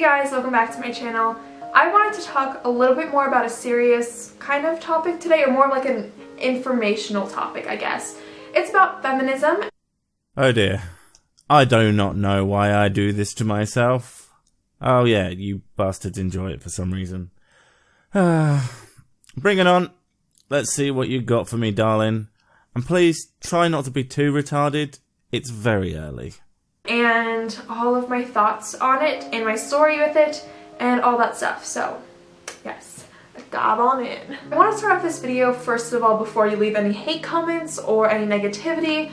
guys, welcome back to my channel. I wanted to talk a little bit more about a serious kind of topic today, or more like an informational topic, I guess. It's about feminism. Oh dear. I do not know why I do this to myself. Oh yeah, you bastards enjoy it for some reason. Bring it on. Let's see what you got for me, darling. And please try not to be too retarded. It's very early. And all of my thoughts on it, and my story with it, and all that stuff. So, yes, let's dive on in. I want to start off this video, first of all, before you leave any hate comments or any negativity,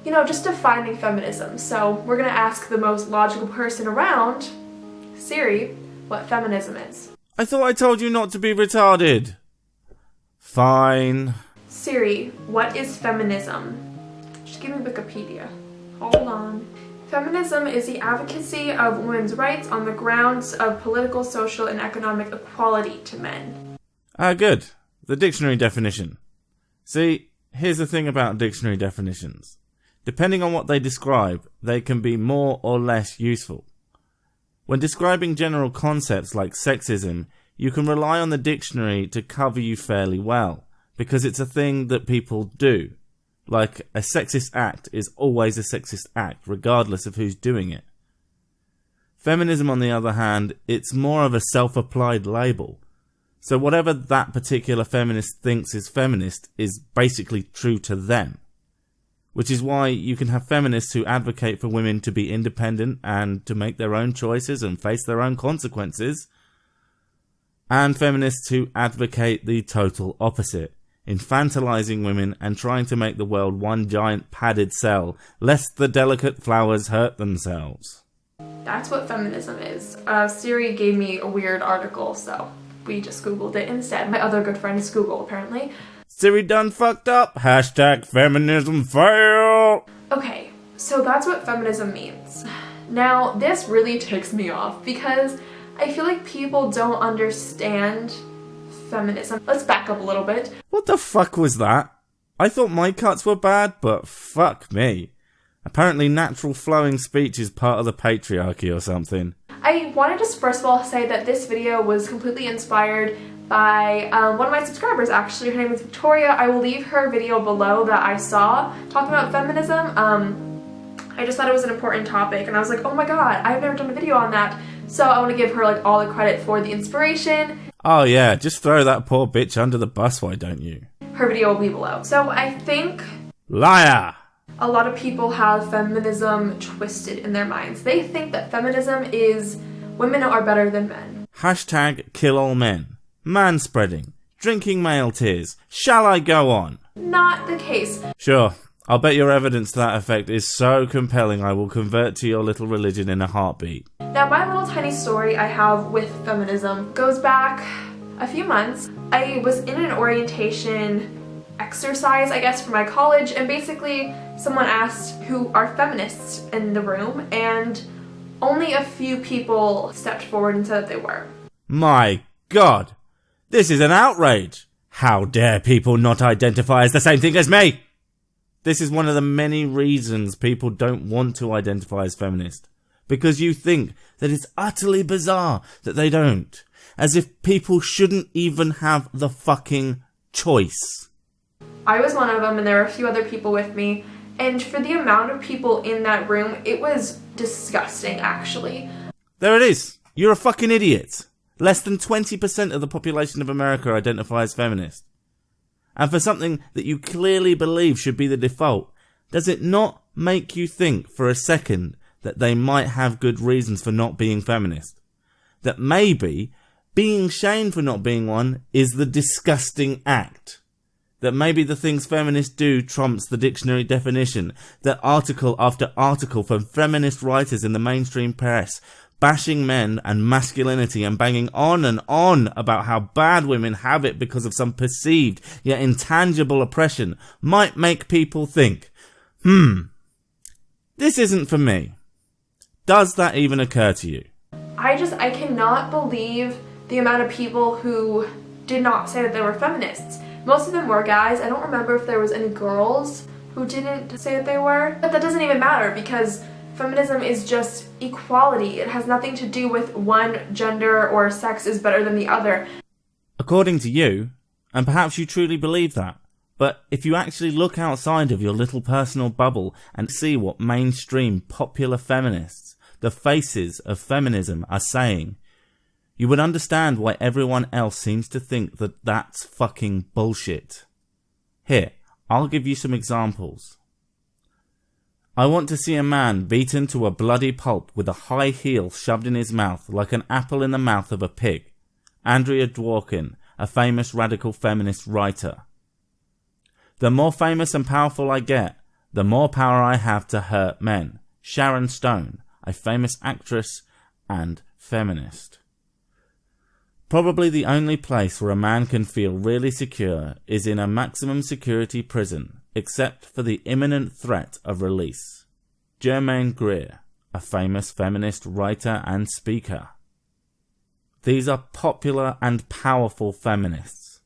you know, just defining feminism. So, we're going to ask the most logical person around, Siri, what feminism is. I thought I told you not to be retarded. Fine. Siri, what is feminism? Just give me Wikipedia. Hold on. Feminism is the advocacy of women's rights on the grounds of political, social, and economic equality to men. Good. The dictionary definition. See, here's the thing about dictionary definitions. Depending on what they describe, they can be more or less useful. When describing general concepts like sexism, you can rely on the dictionary to cover you fairly well, because it's a thing that people do. Like, a sexist act is always a sexist act, regardless of who's doing it. Feminism, on the other hand, it's more of a self-applied label. So whatever that particular feminist thinks is feminist is basically true to them. Which is why you can have feminists who advocate for women to be independent and to make their own choices and face their own consequences. And feminists who advocate the total opposite. Infantilizing women and trying to make the world one giant padded cell, lest the delicate flowers hurt themselves. That's what feminism is. Siri gave me a weird article, so we just Googled it instead. My other good friend is Google, apparently. Siri done fucked up. Hashtag feminism fail. Okay, so that's what feminism means. Now, this really ticks me off because I feel like people don't understand feminism. Let's back up a little bit. What the fuck was that? I thought my cuts were bad, but fuck me. Apparently natural flowing speech is part of the patriarchy or something. I want to just first of all say that this video was completely inspired by one of my subscribers, actually. Her name is Victoria. I will leave her video below that I saw talking about feminism. I just thought it was an important topic, and I was like, oh my god, I've never done a video on that. So I want to give her like all the credit for the inspiration. Oh yeah, just throw that poor bitch under the bus, why don't you? Her video will be below. So I think liar! A lot of people have feminism twisted in their minds. They think that feminism is women are better than men. Hashtag kill all men. Manspreading. Drinking male tears. Shall I go on? Not the case. Sure. I'll bet your evidence to that effect is so compelling I will convert to your little religion in a heartbeat. Now, my little tiny story I have with feminism goes back a few months. I was in an orientation exercise, I guess, for my college, and basically someone asked who are feminists in the room, and only a few people stepped forward and said that they were. My God! This is an outrage! How dare people not identify as the same thing as me! This is one of the many reasons people don't want to identify as feminist. Because you think that it's utterly bizarre that they don't. As if people shouldn't even have the fucking choice. I was one of them, and there were a few other people with me. And for the amount of people in that room, it was disgusting, actually. There it is. You're a fucking idiot. Less than 20% of the population of America identify as feminist. And for something that you clearly believe should be the default, does it not make you think for a second that they might have good reasons for not being feminist? That maybe being shamed for not being one is the disgusting act? That maybe the things feminists do trumps the dictionary definition? That article after article from feminist writers in the mainstream press bashing men and masculinity and banging on about how bad women have it because of some perceived yet intangible oppression might make people think, this isn't for me. Does that even occur to you? I cannot believe the amount of people who did not say that they were feminists. Most of them were guys. I don't remember if there was any girls who didn't say that they were, but that doesn't even matter because feminism is just equality. It has nothing to do with one gender or sex is better than the other. According to you, and perhaps you truly believe that, but if you actually look outside of your little personal bubble and see what mainstream popular feminists, the faces of feminism, are saying, you would understand why everyone else seems to think that that's fucking bullshit. Here, I'll give you some examples. I want to see a man beaten to a bloody pulp with a high heel shoved in his mouth like an apple in the mouth of a pig. Andrea Dworkin, a famous radical feminist writer. The more famous and powerful I get, the more power I have to hurt men. Sharon Stone, a famous actress and feminist. Probably the only place where a man can feel really secure is in a maximum security prison, except for the imminent threat of release. Germaine Greer, a famous feminist writer and speaker. These are popular and powerful feminists.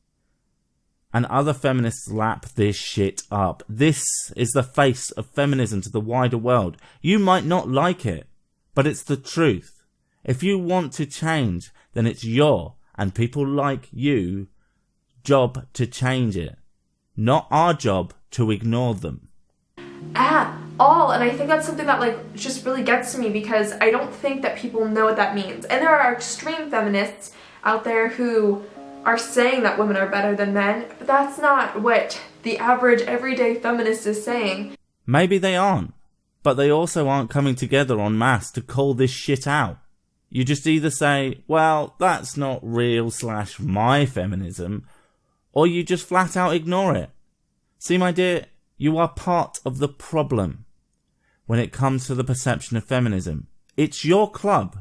And other feminists lap this shit up. This is the face of feminism to the wider world. You might not like it, but it's the truth. If you want to change, then it's your, and people like you, job to change it. Not our job to ignore them. At all. And I think that's something that just really gets to me, because I don't think that people know what that means. And there are extreme feminists out there who are saying that women are better than men, but that's not what the average everyday feminist is saying. Maybe they aren't, but they also aren't coming together en masse to call this shit out. You just either say, well, that's not real / my feminism, or you just flat out ignore it. See, my dear, you are part of the problem when it comes to the perception of feminism. It's your club.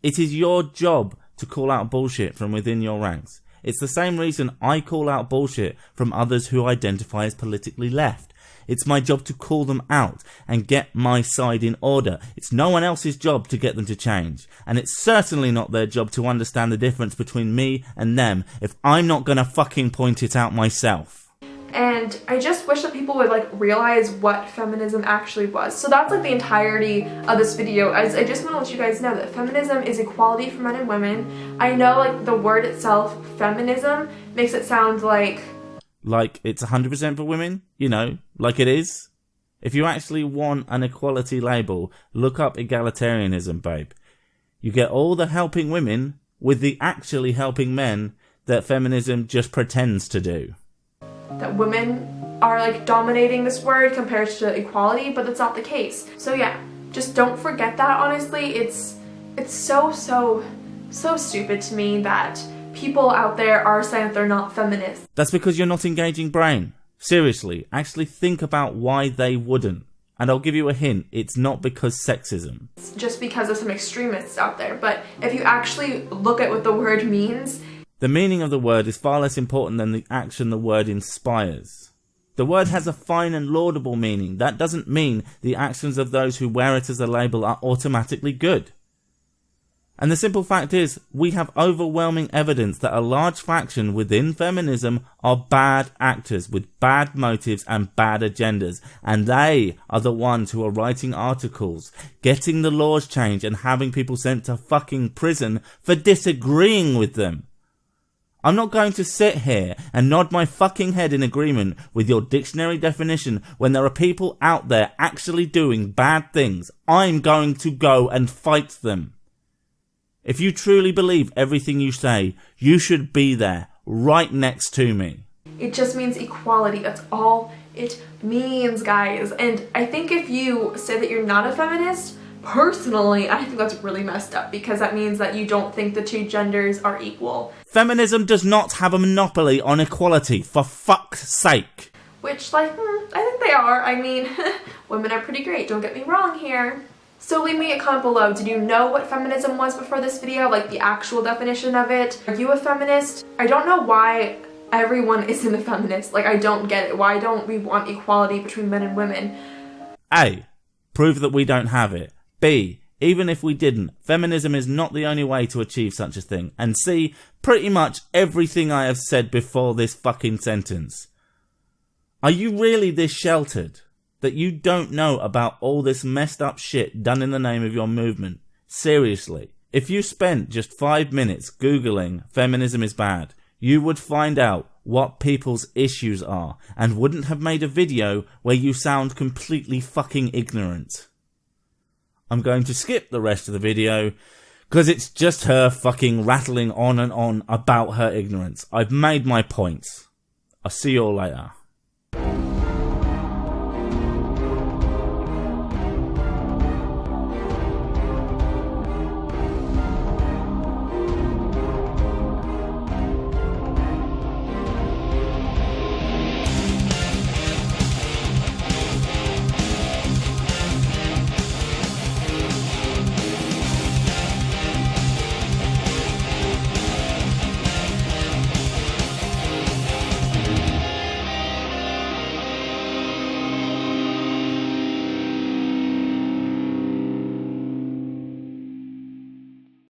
It is your job to call out bullshit from within your ranks. It's the same reason I call out bullshit from others who identify as politically left. It's my job to call them out and get my side in order. It's no one else's job to get them to change. And it's certainly not their job to understand the difference between me and them if I'm not gonna fucking point it out myself. And I just wish that people would realize what feminism actually was. So that's the entirety of this video. I just want to let you guys know that feminism is equality for men and women. I know the word itself, feminism, makes it sound like it's 100% for women, like it is. If you actually want an equality label, look up egalitarianism, babe. You get all the helping women with the actually helping men that feminism just pretends to do. That women are dominating this word compared to equality, but that's not the case. So yeah, just don't forget that. Honestly, it's so stupid to me that people out there are saying that they're not feminists. That's because you're not engaging brain. Seriously, actually think about why they wouldn't. And I'll give you a hint, it's not because sexism. It's just because of some extremists out there. But if you actually look at what the word means, the meaning of the word is far less important than the action the word inspires. The word has a fine and laudable meaning. That doesn't mean the actions of those who wear it as a label are automatically good. And the simple fact is, we have overwhelming evidence that a large faction within feminism are bad actors with bad motives and bad agendas. And they are the ones who are writing articles, getting the laws changed and having people sent to fucking prison for disagreeing with them. I'm not going to sit here and nod my fucking head in agreement with your dictionary definition when there are people out there actually doing bad things. I'm going to go and fight them. If you truly believe everything you say, you should be there, right next to me. It just means equality. That's all it means, guys. And I think if you say that you're not a feminist, personally, I think that's really messed up, because that means that you don't think the two genders are equal. Feminism does not have a monopoly on equality, for fuck's sake. Which, I think they are. I mean, women are pretty great, don't get me wrong here. So leave me a comment below. Did you know what feminism was before this video? The actual definition of it? Are you a feminist? I don't know why everyone isn't a feminist. I don't get it. Why don't we want equality between men and women? A, prove that we don't have it. B, even if we didn't, feminism is not the only way to achieve such a thing. And C, pretty much everything I have said before this fucking sentence. Are you really this sheltered? that you don't know about all this messed up shit done in the name of your movement. Seriously. If you spent just 5 minutes Googling feminism is bad, you would find out what people's issues are and wouldn't have made a video where you sound completely fucking ignorant. I'm going to skip the rest of the video because it's just her fucking rattling on and on about her ignorance. I've made my points. I'll see you all later.